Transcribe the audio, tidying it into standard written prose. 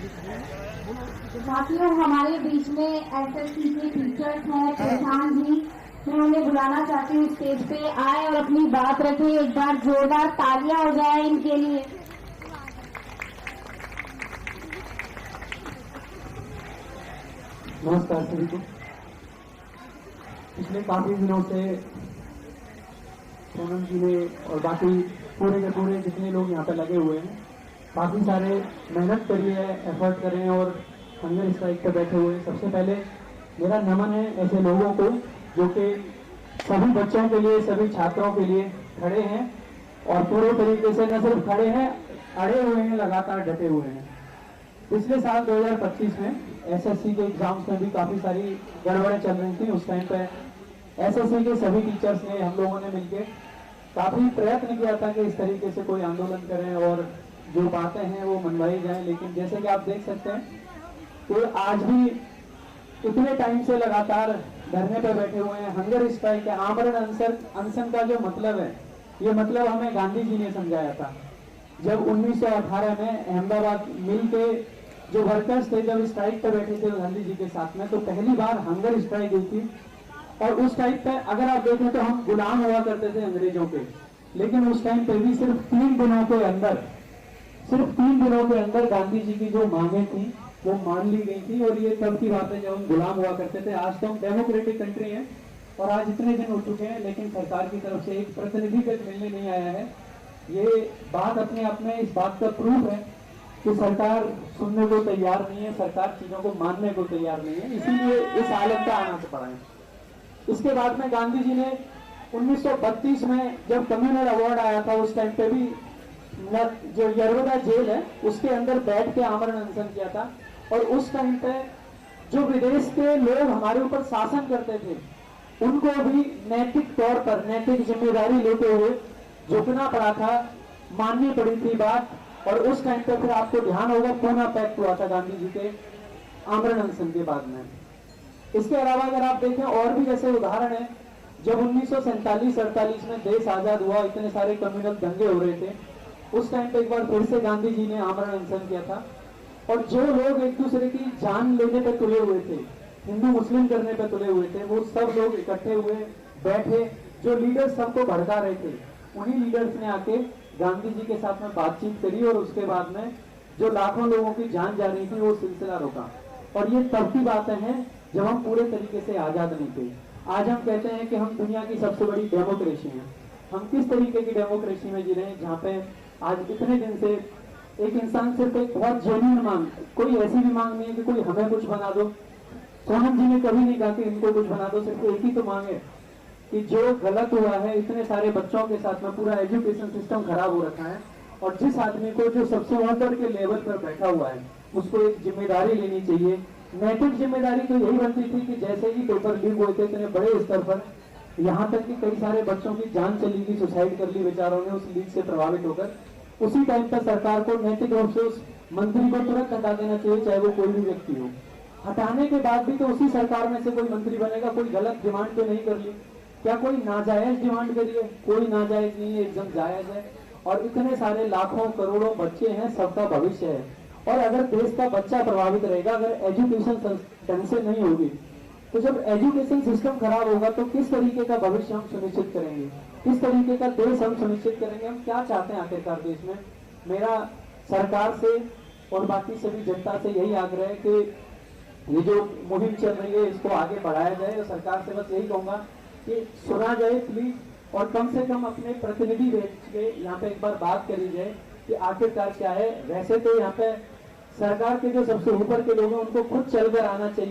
साथियों, हमारे बीच में एसएससी के टीचर्स हैं प्रशांत जी। मैं उन्हें बुलाना चाहती हूँ स्टेज पे आए और अपनी बात रखें। एक बार जोरदार तालियां हो जाए इनके लिए। नमस्कार सभी को। पिछले काफी दिनों से सोनम जी ने और बाकी पूरे के पूरे जितने लोग यहाँ पे लगे हुए हैं, काफी सारे मेहनत करी है, एफर्ट कर रहे हैं और हंगर स्ट्राइक पे बैठे हुए हैं। सबसे पहले मेरा नमन है ऐसे लोगों को जो कि सभी बच्चों के लिए, सभी छात्रों के लिए खड़े हैं और पूरे तरीके से न सिर्फ खड़े हैं, अड़े हुए हैं, लगातार डटे हुए हैं। पिछले साल 2025 में एसएससी के एग्जाम्स में भी काफी सारी गड़बड़ें चल रही थी। उस टाइम पे एसएससी के सभी टीचर्स ने, हम लोगों ने मिलकर काफी प्रयत्न किया था कि इस तरीके से कोई आंदोलन करें और जो बातें हैं वो मनवाई जाए। लेकिन जैसे कि आप देख सकते हैं कि आज भी इतने टाइम से लगातार धरने पर बैठे हुए हैं। हंगर स्ट्राइक है, आमरण अनशन का जो मतलब है, ये मतलब हमें गांधी जी ने समझाया था जब 1918 में अहमदाबाद मिल के जो वर्कर्स थे जब स्ट्राइक पर बैठे थे गांधी जी के साथ में, तो पहली बार हंगर स्ट्राइक हुई थी। और उस टाइम पे अगर आप देखें तो हम गुलाम हुआ करते थे अंग्रेजों के, लेकिन उस टाइम पे भी सिर्फ 3 दिनों के अंदर गांधी जी की जो मांगे थी वो मान ली गई थी। और ये तब की बात है जब हम गुलाम हुआ करते थे। आज तो हम डेमोक्रेटिक कंट्री हैं और आज इतने दिन हो चुके हैं, लेकिन सरकार की तरफ से एक प्रतिनिधि तक मिलने नहीं आया है। ये बात अपने आप में इस बात का प्रूफ है कि सरकार सुनने को तैयार नहीं है, सरकार चीजों को मानने को तैयार नहीं है, इसीलिए इस हालत का आना पड़ा है। इसके बाद में गांधी जी ने 1932 में जब कम्युनल अवार्ड आया था, उस टाइम पे भी जो यरवदा जेल है उसके अंदर बैठ के आमरण अनशन किया था। और उस टाइम पे जो विदेश के लोग हमारे ऊपर शासन करते थे उनको भी नैतिक तौर पर नैतिक जिम्मेदारी लेते हुए झुकना पड़ा था, माननी पड़ी थी बात। और उस टाइम पे फिर आपको ध्यान होगा पूना पैक्ट हुआ था गांधी जी के आमरण अनशन के बाद में। इसके अलावा अगर आप देखें और भी जैसे उदाहरण है, जब 1947-48 में देश आजाद हुआ, इतने सारे कम्युनल दंगे हो रहे थे, उस टाइम पे एक बार फिर से गांधी जी ने आमरण अनशन किया था। और जो लोग एक दूसरे की जान लेने पे तुले हुए थे, हिंदू मुस्लिम करने पे तुले हुए थे, वो सब लोग इकट्ठे हुए, बैठे। जो लीडर्स सबको भड़का रहे थे, उन्हीं लीडर्स ने आके गांधी जी के साथ में बातचीत करी और उसके बाद में जो लाखों लोगों की जान जा रही थी वो सिलसिला रोका। और ये तब की बातें हैं जब हम पूरे तरीके से आजाद नहीं थे। आज हम कहते हैं कि हम दुनिया की सबसे बड़ी डेमोक्रेसी हैं। हम किस तरीके की डेमोक्रेसी में जी रहे हैं जहाँ पे आज इतने दिन से एक इंसान सिर्फ एक बहुत जेन्युइन मांग, कोई ऐसी भी मांग नहीं है कि कोई हमें कुछ बना दो। सोनम जी ने कभी नहीं कहा कि इनको कुछ बना दो, सिर्फ एक ही तो मांग है कि जो गलत हुआ है, इतने सारे बच्चों के साथ में पूरा एजुकेशन सिस्टम खराब हो रखा है और जिस आदमी को जो सबसे ऊपर के लेवल पर बैठा हुआ है उसको एक जिम्मेदारी लेनी चाहिए। नैतिक जिम्मेदारी तो यही बनती थी कि जैसे ही पेपर लीक हुए थे इतने बड़े स्तर पर, यहाँ तक कि कई सारे बच्चों की जान चली गई, सुसाइड कर ली बेचारों ने उस लीक से प्रभावित होकर। उसी टाइम पर सरकार को नैतिक रूप से उस मंत्री को तुरंत हटा देना चाहिए, चाहे वो कोई भी व्यक्ति हो। हटाने के बाद भी तो उसी सरकार में से कोई मंत्री बनेगा। कोई गलत डिमांड तो नहीं कर ली, क्या कोई नाजायज डिमांड करी है? कोई नाजायज नहीं है, एकदम जायज है। और इतने सारे लाखों करोड़ों बच्चे हैं, सबका भविष्य है। और अगर देश का बच्चा प्रभावित रहेगा, अगर एजुकेशन ढंग से नहीं होगी, तो जब एजुकेशन सिस्टम खराब होगा तो किस तरीके का भविष्य हम सुनिश्चित करेंगे, किस तरीके का देश हम सुनिश्चित करेंगे? हम क्या चाहते हैं आखिरकार देश में? मेरा सरकार से और बाकी सभी जनता से यही आग्रह है कि ये जो मुहिम चल रही है इसको आगे बढ़ाया जाए। और सरकार से बस यही कहूंगा कि सुना जाए प्लीज, और कम से कम अपने प्रतिनिधि भेज के यहाँ पे एक बार बात करी जाए कि आखिरकार क्या है। वैसे तो यहाँ पे सरकार के जो सबसे ऊपर के लोग हैं उनको खुद चलकर आना चाहिए।